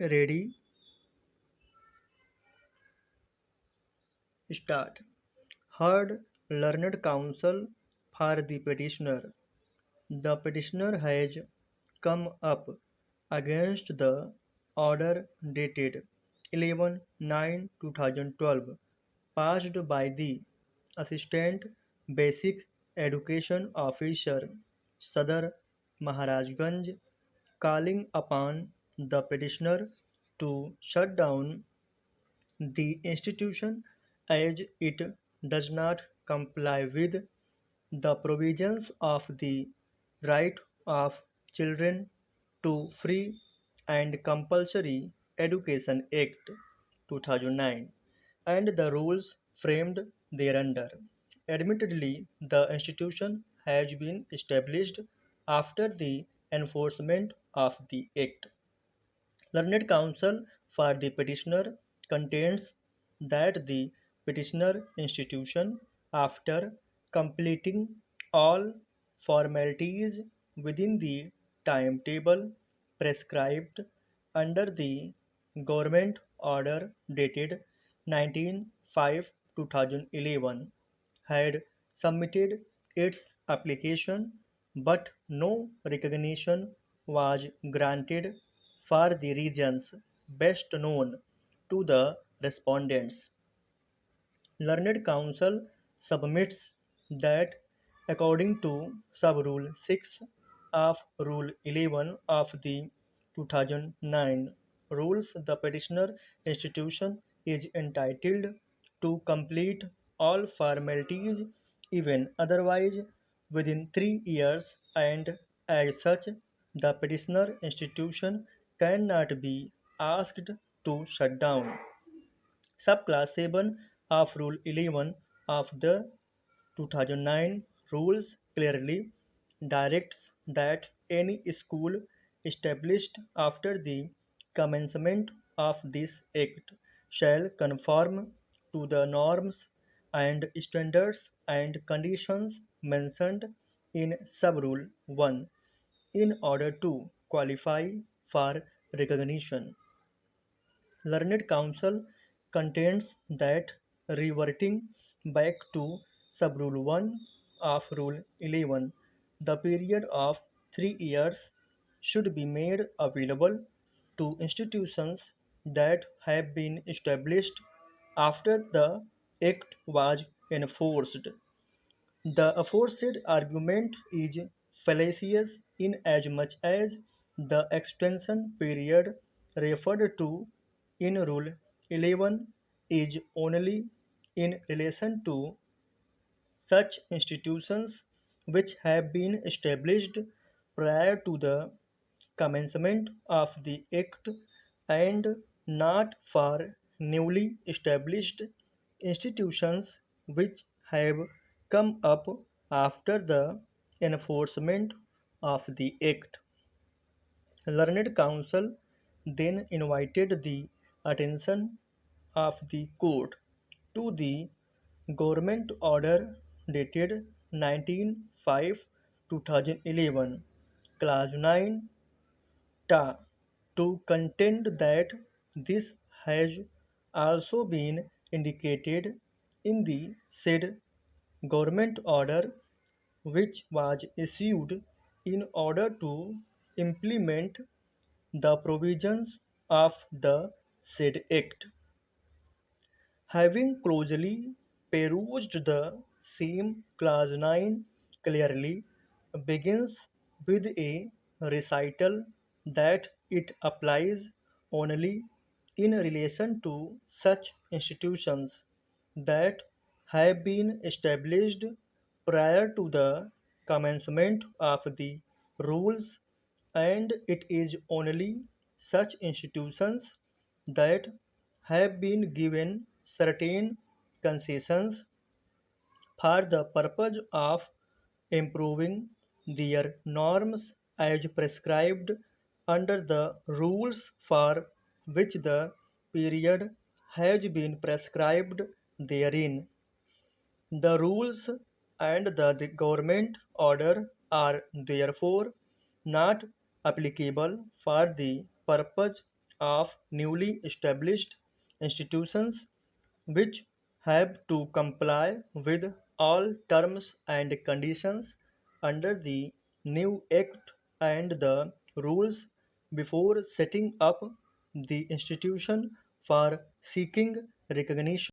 Ready, start. Heard, learned counsel for the petitioner. The petitioner has come up against the order dated 11/9/2012 passed by the Assistant Basic Education Officer Sadar Maharajganj, calling upon the petitioner to shut down the institution as it does not comply with the provisions of the Right of Children to Free and Compulsory Education Act 2009 and the rules framed thereunder. Admittedly, the institution has been established after the enforcement of the Act. Learned counsel for the petitioner contends that the petitioner institution, after completing all formalities within the timetable prescribed under the government order dated 19/5/2011, had submitted its application, but no recognition was granted for the reasons best known to the respondents. Learned Counsel submits that according to Sub-Rule 6 of Rule 11 of the 2009 rules, the petitioner institution is entitled to complete all formalities, even otherwise, within 3 years, and as such, the petitioner institution cannot be asked to shut down. Subclass 7 of Rule 11 of the 2009 rules clearly directs that any school established after the commencement of this Act shall conform to the norms and standards and conditions mentioned in Sub-Rule 1 in order to qualify for recognition. Learned Counsel contends that reverting back to Sub-Rule 1 of Rule 11, the period of 3 years should be made available to institutions that have been established after the Act was enforced. The aforesaid argument is fallacious inasmuch as the extension period referred to in Rule 11 is only in relation to such institutions which have been established prior to the commencement of the Act and not for newly established institutions which have come up after the enforcement of the Act. Learned Counsel then invited the attention of the court to the government order dated 19/5/2011, Clause 9 Ta to contend that this has also been indicated in the said government order which was issued in order to implement the provisions of the said Act. Having closely perused the same Clause 9 clearly begins with a recital that it applies only in relation to such institutions that have been established prior to the commencement of the rules, and it is only such institutions that have been given certain concessions for the purpose of improving their norms as prescribed under the rules for which the period has been prescribed therein. The rules and the government order are therefore not applicable for the purpose of newly established institutions which have to comply with all terms and conditions under the new Act and the rules before setting up the institution for seeking recognition.